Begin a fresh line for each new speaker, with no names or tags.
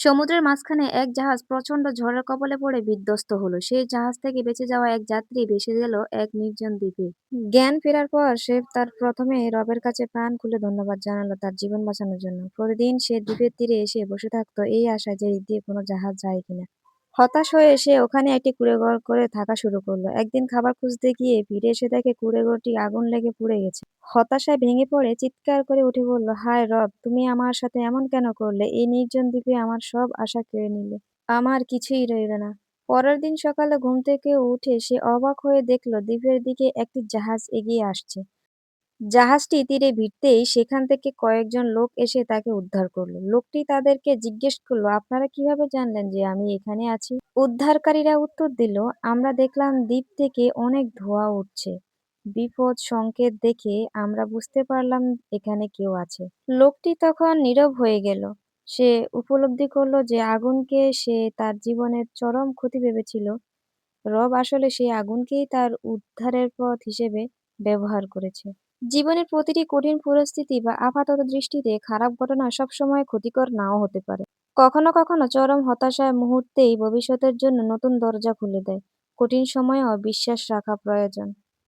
সমুদ্রের মাঝখানে এক জাহাজ প্রচন্ড ঝড়ের কবলে পড়ে বিধ্বস্ত হলো। সেই জাহাজ থেকে বেঁচে যাওয়া এক যাত্রী ভেসে গেল এক নির্জন দ্বীপে। জ্ঞান ফেরার পর সে তার প্রথমে রবের কাছে প্রাণ খুলে ধন্যবাদ জানালো তার জীবন বাঁচানোর জন্য। প্রতিদিন সে দ্বীপের তীরে এসে বসে থাকতো এই আশায় যে এদিক দিয়ে কোনো জাহাজ যায় কিনা। হতাশ হয়ে সে ওখানে একটি কুঁড়েঘর করে থাকা শুরু করলো। একদিন খাবার খুঁজতে গিয়ে ফিরে এসে দেখে কুঁড়েঘরটি আগুন লেগে পুড়ে গেছে। হতাশায় ভেঙে পড়ে চিৎকার করে উঠে বলল, হায় রব, তুমি আমার সাথে এমন কেন করলে? এই নির্জন দ্বীপে আমার সব আশা কেড়ে নিলে। আমার কিছুই রইল না। পরের দিন সকালে ঘুম থেকে উঠে সে অবাক হয়ে দেখল দ্বীপের দিকে একটি জাহাজ এগিয়ে আসছে। জাহাজটি তীরে ভিড়তেই সেখান থেকে কয়েকজন লোক এসে তাকে উদ্ধার করলো। লোকটি তাদেরকে জিজ্ঞেস করলো, আপনারা কিভাবে জানলেন যে আমি এখানে আছি? উদ্ধারকারীরা উত্তর দিল, আমরা দেখলাম দ্বীপ থেকে অনেক ধোঁয়া উঠছে। বিপদ সংকেত দেখে আমরা বুঝতে পারলাম এখানে কেউ আছে। লোকটি তখন নীরব হয়ে গেল। সে উপলব্ধি করলো যে আগুনকে সে তার জীবনের চরম ক্ষতি ভেবেছিল, রব আসলে সেই আগুনকেই তার উদ্ধারের পথ হিসেবে ব্যবহার করেছে। জীবনের প্রতিটি কঠিন পরিস্থিতি বা আপাতত দৃষ্টিতে খারাপ ঘটনা সবসময় ক্ষতিকর নাও হতে পারে। কখনো কখনো চরম হতাশার মুহূর্তেই ভবিষ্যতের জন্য নতুন দরজা খুলে দেয়। কঠিন সময়েও বিশ্বাস রাখা প্রয়োজন।